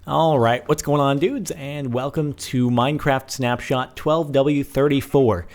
All right, what's going on, dudes? And welcome to Minecraft Snapshot 12W34.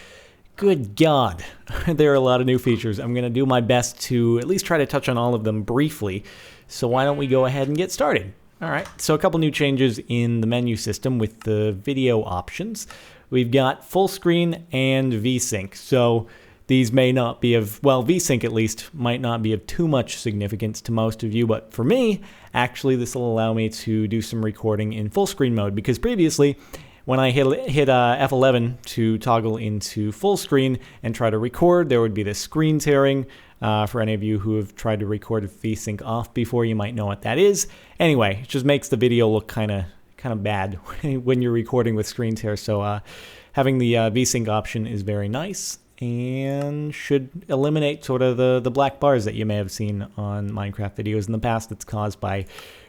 Good God, there are a lot of new features. I'm going to do my best to at least try to touch on all of them briefly. So why don't we go ahead and get started? All right, so a couple new changes in the menu system with the video options. We've got full screen and VSync. So these may not be of, well, VSync at least might not be of too much significance to most of you, but for me, actually this will allow me to do some recording in full screen mode, because previously when I hit F11 to toggle into full screen and try to record, there would be this screen tearing. For any of you who have tried to record VSync off before, you might know what that is. Anyway, it just makes the video look kind of bad when you're recording with screen tear. So having the VSync option is very nice and should eliminate sort of the black bars that you may have seen on Minecraft videos in the past that's caused by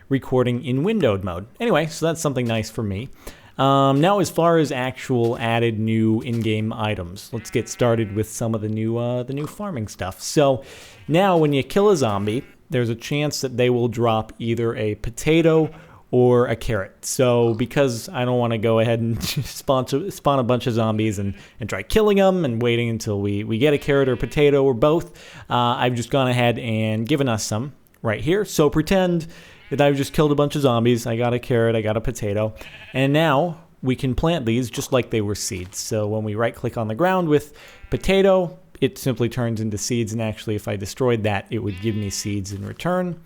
recording in windowed mode. Anyway, so that's something nice for me. Now, as far as actual added new in-game items, let's get started with some of the new farming stuff. So now when you kill a zombie, there's a chance that they will drop either a potato or a carrot. So because I don't want to go ahead and spawn a bunch of zombies and try killing them and waiting until we get a carrot or potato or both, I've just gone ahead and given us some right here. So pretend that I've just killed a bunch of zombies. I got a carrot, I got a potato, and now we can plant these just like they were seeds. So when we right click on the ground with potato, it simply turns into seeds, and actually if I destroyed that, it would give me seeds in return.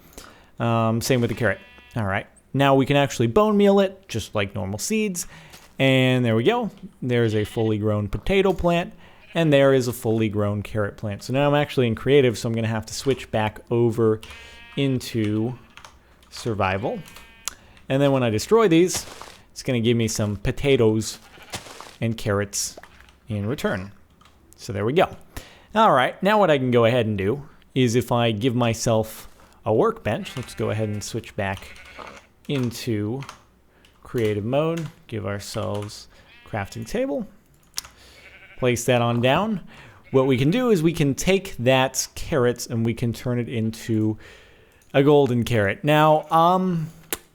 Same with the carrot. All right. Now we can actually bone meal it, just like normal seeds. And there we go. There's a fully grown potato plant, and there is a fully grown carrot plant. So now I'm actually in creative, so I'm going to have to switch back over into survival. And then when I destroy these, it's going to give me some potatoes and carrots in return. So there we go. All right, now what I can go ahead and do is if I give myself a workbench, let's go ahead and switch back into creative mode, give ourselves crafting table, place that on down. What we can do is we can take that carrot and we can turn it into a golden carrot. Now, I'm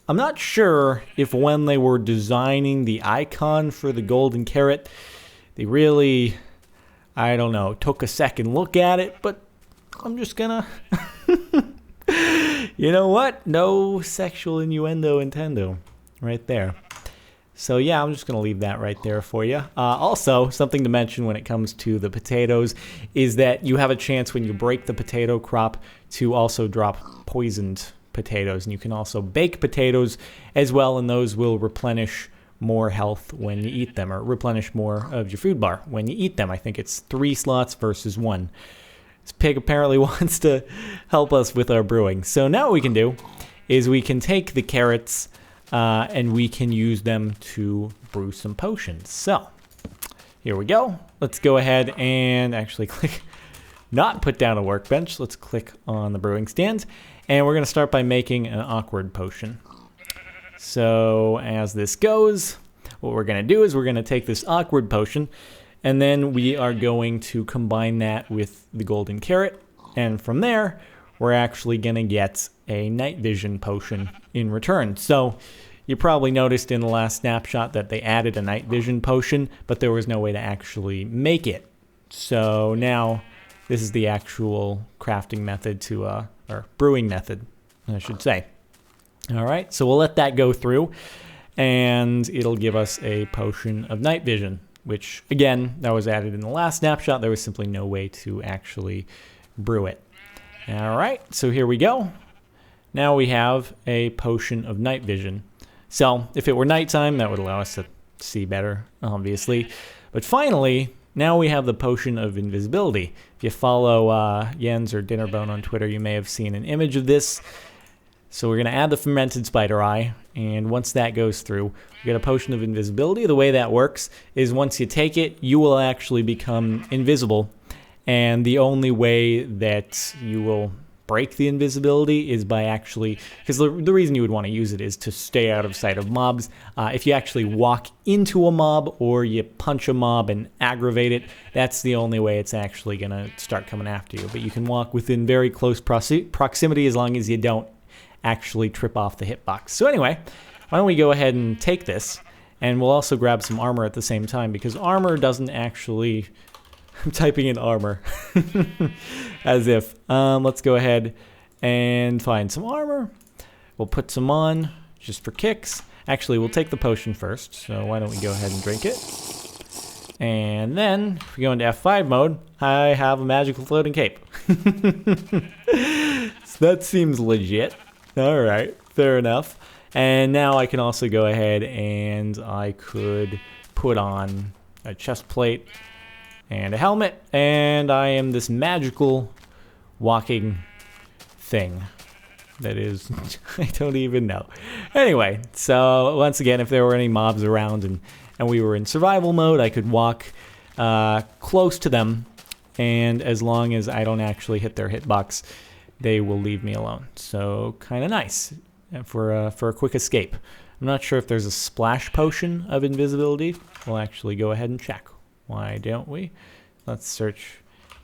not sure if when they were designing the icon for the golden carrot, they really, I don't know, took a second look at it, but I'm just gonna you know what? No sexual innuendo intendo right there. So yeah, I'm just going to leave that right there for you. Also, something to mention when it comes to the potatoes is that you have a chance when you break the potato crop to also drop poisoned potatoes. And you can also bake potatoes as well, and those will replenish more health when you eat them, or replenish more of your food bar when you eat them. I think it's 3 slots versus 1. This pig apparently wants to help us with our brewing. So now what we can do is we can take the carrots and we can use them to brew some potions. So here we go. Let's go ahead and actually click, not put down a workbench. Let's click on the brewing stand. And we're going to start by making an awkward potion. So as this goes, what we're going to do is we're going to take this awkward potion, and then we are going to combine that with the golden carrot. And from there, we're actually going to get a night vision potion in return. So you probably noticed in the last snapshot that they added a night vision potion, but there was no way to actually make it. So now this is the actual crafting method to, or brewing method, I should say. All right, so we'll let that go through, and it'll give us a potion of night vision, which, again, that was added in the last snapshot. There was simply no way to actually brew it. All right, so here we go. Now we have a potion of night vision. So if it were nighttime, that would allow us to see better, obviously. But finally, now we have the potion of invisibility. If you follow Jens or Dinnerbone on Twitter, you may have seen an image of this. So we're going to add the fermented spider eye, and once that goes through, we get a potion of invisibility. The way that works is once you take it, you will actually become invisible, and the only way that you will break the invisibility is by actually, because the reason you would want to use it is to stay out of sight of mobs. If you actually walk into a mob or you punch a mob and aggravate it, that's the only way it's actually going to start coming after you. But you can walk within very close proximity as long as you don't actually trip off the hitbox. So anyway, why don't we go ahead and take this, and we'll also grab some armor at the same time, because armor doesn't actually... I'm typing in armor. As if. Let's go ahead and find some armor. We'll put some on, just for kicks. Actually, we'll take the potion first, so why don't we go ahead and drink it. And then, if we go into F5 mode, I have a magical floating cape. So that seems legit. Alright, fair enough. And now I can also go ahead and I could put on a chest plate and a helmet, and I am this magical walking thing that is, I don't even know. Anyway, so once again, if there were any mobs around and we were in survival mode, I could walk close to them, and as long as I don't actually hit their hitbox, they will leave me alone. So kind of nice for a quick escape. I'm not sure if there's a splash potion of invisibility. We'll actually go ahead and check. Why don't we? Let's search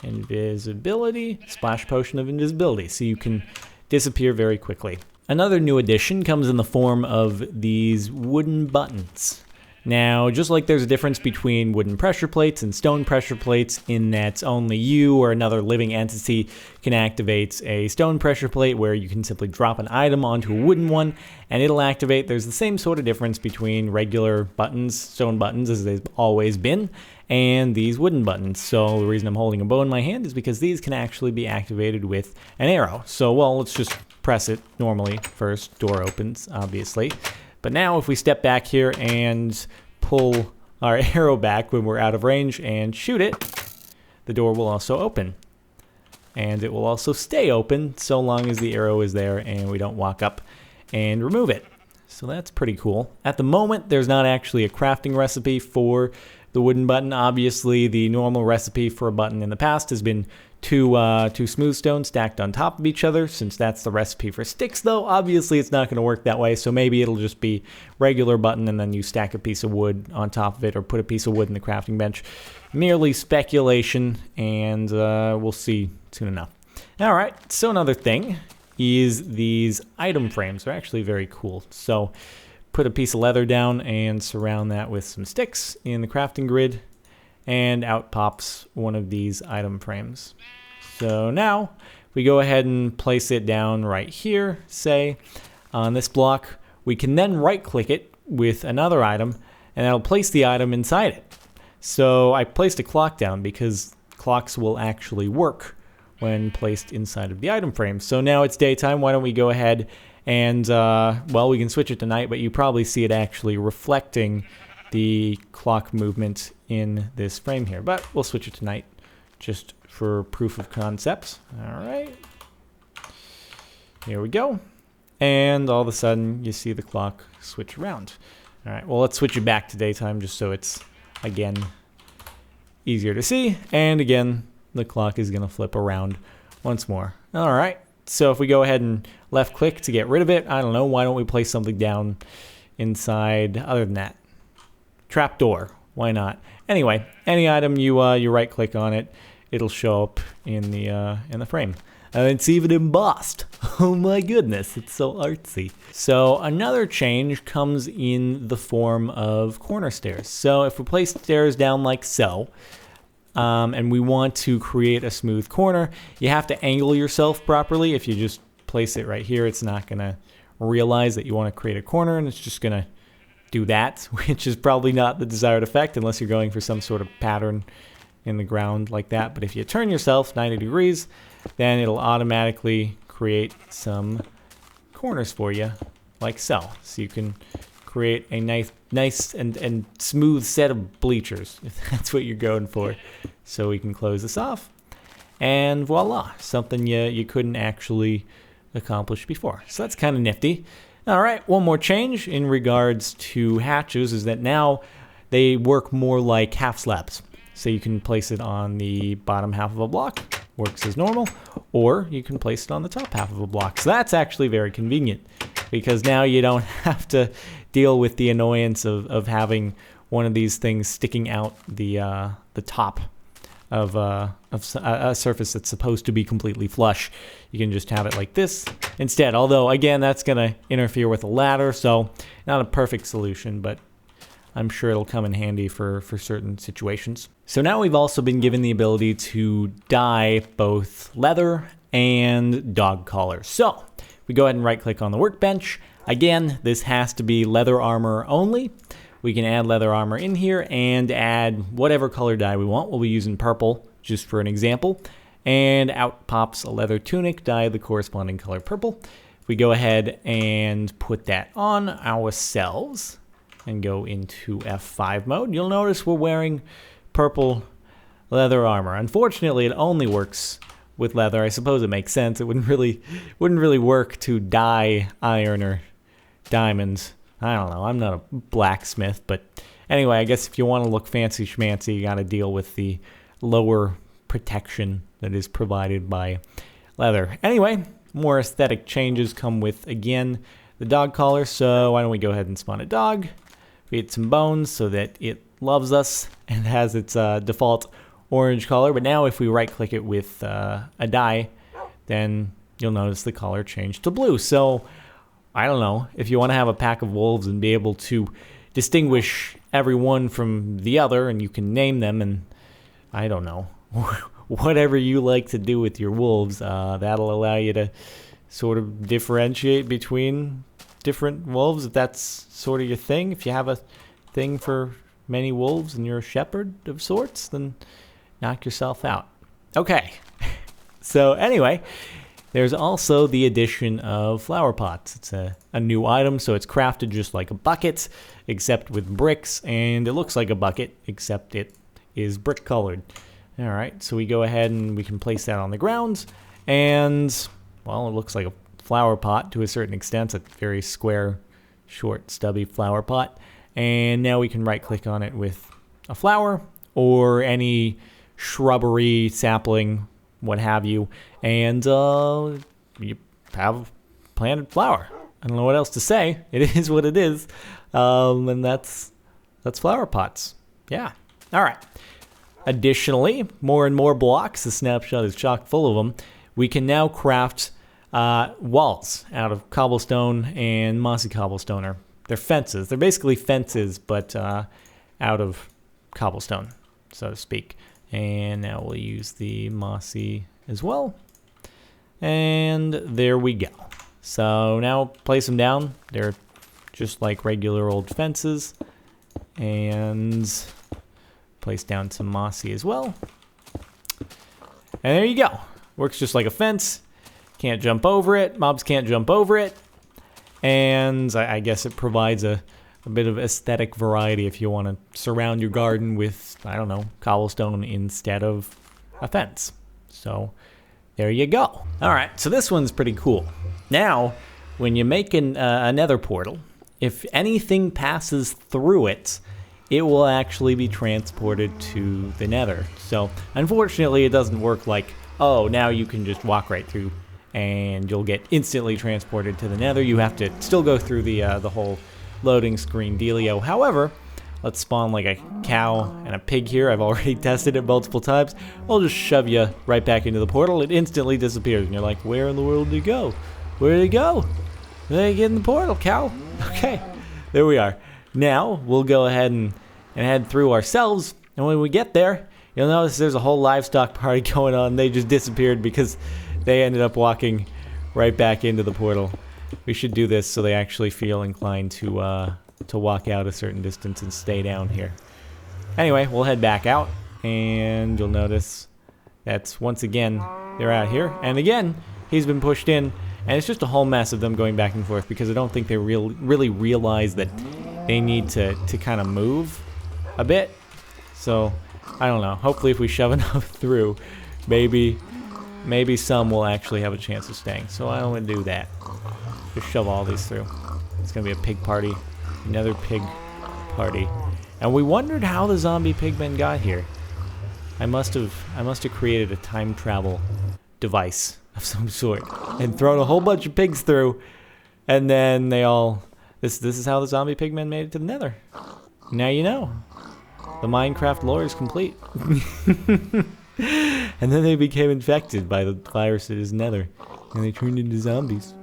invisibility, splash potion of invisibility, so you can disappear very quickly. Another new addition comes in the form of these wooden buttons. Now, just like there's a difference between wooden pressure plates and stone pressure plates in that only you or another living entity can activate a stone pressure plate where you can simply drop an item onto a wooden one and it'll activate, there's the same sort of difference between regular buttons, stone buttons as they've always been, and these wooden buttons. So the reason I'm holding a bow in my hand is because these can actually be activated with an arrow. So, well, let's just press it normally first. Door opens, obviously. But now if we step back here and pull our arrow back when we're out of range and shoot it, the door will also open. And it will also stay open so long as the arrow is there and we don't walk up and remove it. So that's pretty cool. At the moment, there's not actually a crafting recipe for the wooden button. Obviously, the normal recipe for a button in the past has been two smooth stones stacked on top of each other. Since that's the recipe for sticks, though, obviously it's not going to work that way. So maybe it'll just be regular button and then you stack a piece of wood on top of it or put a piece of wood in the crafting bench. Merely speculation, and we'll see soon enough. All right, so another thing is these item frames. They're actually very cool. So put a piece of leather down and surround that with some sticks in the crafting grid, and out pops one of these item frames. So now we go ahead and place it down right here, say, on this block. We can then right click it with another item and that'll place the item inside it. So I placed a clock down because clocks will actually work when placed inside of the item frame. So now it's daytime. Why don't we go ahead and, well, we can switch it to night, but you probably see it actually reflecting the clock movement in this frame here. But we'll switch it to night just for proof of concepts. All right. Here we go. And all of a sudden, you see the clock switch around. All right, well, let's switch it back to daytime just so it's, again, easier to see. And again, the clock is going to flip around once more. All right. So if we go ahead and left click to get rid of it, I don't know, why don't we place something down inside other than that? Trapdoor, why not? Anyway, any item you right click on it, it'll show up in the frame. And it's even embossed. Oh my goodness, it's so artsy. So another change comes in the form of corner stairs. So if we place stairs down like so, and we want to create a smooth corner, you have to angle yourself properly. If you just place it right here, it's not going to realize that you want to create a corner, and it's just going to do that, which is probably not the desired effect unless you're going for some sort of pattern in the ground like that. But if you turn yourself 90 degrees, then it'll automatically create some corners for you like so. So you can create a nice and smooth set of bleachers, if that's what you're going for. So we can close this off, and voila, something you couldn't actually accomplish before. So that's kind of nifty. All right, one more change in regards to hatches is that now they work more like half slabs. So you can place it on the bottom half of a block, works as normal, or you can place it on the top half of a block. So that's actually very convenient, because now you don't have to deal with the annoyance of having one of these things sticking out the top of a surface that's supposed to be completely flush. You can just have it like this instead. Although, again, that's going to interfere with the ladder, so not a perfect solution, but I'm sure it'll come in handy for certain situations. So now we've also been given the ability to dye both leather and dog collars. So we go ahead and right-click on the workbench. Again, this has to be leather armor only. We can add leather armor in here and add whatever color dye we want. We'll be using purple, just for an example. And out pops a leather tunic, dye the corresponding color purple. If we go ahead and put that on ourselves and go into F5 mode, you'll notice we're wearing purple leather armor. Unfortunately, it only works with leather. I suppose it makes sense. It wouldn't really work to dye iron or diamonds. I don't know. I'm not a blacksmith, but anyway, I guess if you want to look fancy schmancy, you got to deal with the lower protection that is provided by leather. Anyway, more aesthetic changes come with, again, the dog collar. So why don't we go ahead and spawn a dog, create some bones so that it loves us and has its default orange color. But now if we right click it with a dye, then you'll notice the color changed to blue. So I don't know, if you want to have a pack of wolves and be able to distinguish every one from the other, and you can name them, and I don't know, whatever you like to do with your wolves, that'll allow you to sort of differentiate between different wolves, if that's sort of your thing. If you have a thing for many wolves and you're a shepherd of sorts, then knock yourself out. Okay, so anyway, there's also the addition of flower pots. It's a new item, so it's crafted just like a bucket, except with bricks, and it looks like a bucket, except it is brick colored. All right, so we go ahead and we can place that on the ground, and, well, it looks like a flower pot to a certain extent. It's a very square, short, stubby flower pot. And now we can right-click on it with a flower or any shrubbery, sapling, what have you, and you have a planted flower. I don't know what else to say. It is what it is, and that's flower pots. Yeah. All right. Additionally, more and more blocks. The snapshot is chock full of them. We can now craft walls out of cobblestone and mossy cobblestone. Or they're fences. They're basically fences, but out of cobblestone, so to speak. And now we'll use the mossy as well. And there we go. So now place them down. They're just like regular old fences. And place down some mossy as well. And there you go. Works just like a fence. Can't jump over it. Mobs can't jump over it. And I guess it provides a bit of aesthetic variety if you want to surround your garden with, I don't know, cobblestone instead of a fence. So there you go. All right, so this one's pretty cool. Now, when you make a nether portal, if anything passes through it, it will actually be transported to the nether. So unfortunately, it doesn't work like, oh, now you can just walk right through and you'll get instantly transported to the nether. You have to still go through the whole loading screen dealio. However, let's spawn like a cow and a pig here. I've already tested it multiple times. I'll just shove you right back into the portal. It instantly disappears, and you're like, where in the world did he go? Where did he go? Did he get in the portal, cow? Okay, there we are. Now, we'll go ahead and head through ourselves, and when we get there, you'll notice there's a whole livestock party going on. They just disappeared because they ended up walking right back into the portal. We should do this so they actually feel inclined to walk out a certain distance and stay down here. Anyway, we'll head back out, and you'll notice that's once again they're out here. And again, he's been pushed in, and it's just a whole mess of them going back and forth because I don't think they really realize that they need to kind of move a bit. So I don't know. Hopefully, if we shove enough through, maybe some will actually have a chance of staying. So I don't want to do that. Just shove all these through. It's gonna be a pig party, another pig party, and we wondered how the zombie pigmen got here. I must have created a time travel device of some sort and thrown a whole bunch of pigs through, and then they all. This is how the zombie pigmen made it to the nether. Now you know. the Minecraft lore is complete. And then they became infected by the viruses Nether, and they turned into zombies.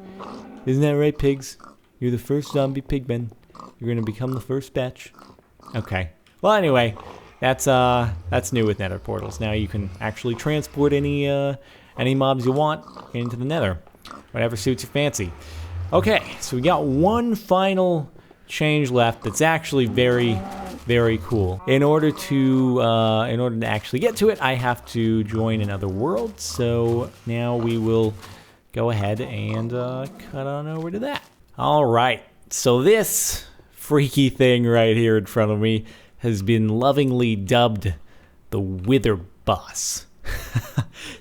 Isn't that right, pigs? You're the first zombie pigmen. You're gonna become the first batch. Okay. Well, anyway, that's new with Nether portals. Now you can actually transport any mobs you want into the Nether, whatever suits your fancy. Okay, so we got one final change left that's actually very, very cool. In order to actually get to it, I have to join another world. So now we will go ahead and cut on over to that. All right. So this freaky thing right here in front of me has been lovingly dubbed the Wither Boss.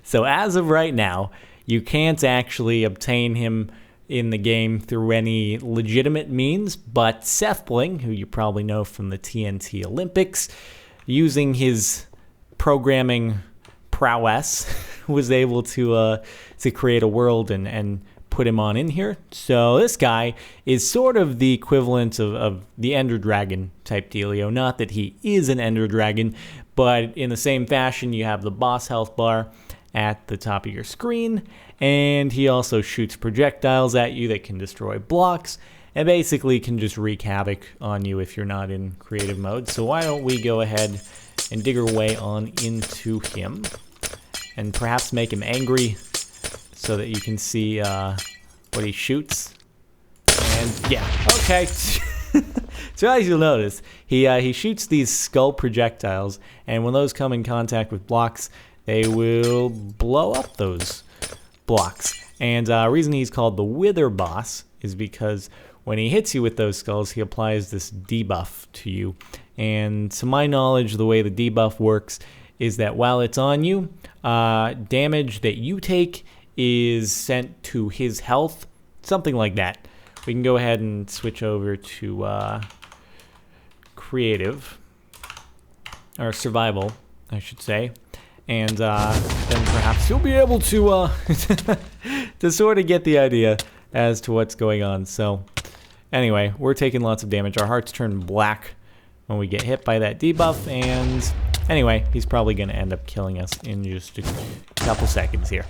So as of right now, you can't actually obtain him in the game through any legitimate means, but Sethbling, who you probably know from the TNT Olympics, using his programming prowess, was able to create a world and put him on in here. So this guy is sort of the equivalent of the Ender Dragon type dealio. Not that he is an Ender Dragon, but in the same fashion, you have the boss health bar at the top of your screen, and he also shoots projectiles at you that can destroy blocks, and basically can just wreak havoc on you if you're not in creative mode. So why don't we go ahead and dig our way on into him, and perhaps make him angry, so that you can see what he shoots. And yeah, okay. So as you'll notice, he shoots these skull projectiles, and when those come in contact with blocks, they will blow up those blocks. And the reason he's called the Wither Boss is because when he hits you with those skulls, he applies this debuff to you. And to my knowledge, the way the debuff works is that while it's on you, damage that you take is sent to his health, something like that. We can go ahead and switch over to creative, or survival, I should say. And then perhaps you'll be able to to sort of get the idea as to what's going on. So anyway, we're taking lots of damage. Our hearts turn black when we get hit by that debuff, and anyway, he's probably going to end up killing us in just a couple seconds here.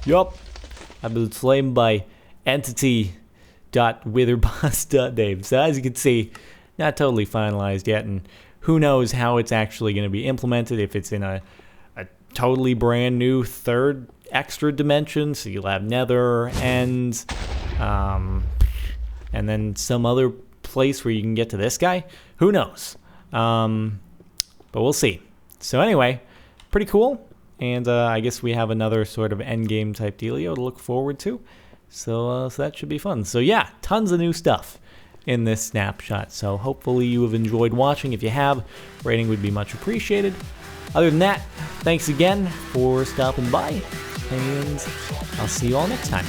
Yup, I've been slain by entity.witherboss.name. So as you can see, not totally finalized yet, and who knows how it's actually going to be implemented, if it's in a totally brand new third extra dimension, so you'll have Nether and then some other place where you can get to this guy. Who knows? But we'll see. So anyway, pretty cool, and I guess we have another sort of endgame type dealio to look forward to. So that should be fun. So yeah, tons of new stuff in this snapshot. So hopefully you have enjoyed watching. If you have, rating would be much appreciated. Other than that, thanks again for stopping by, and I'll see you all next time.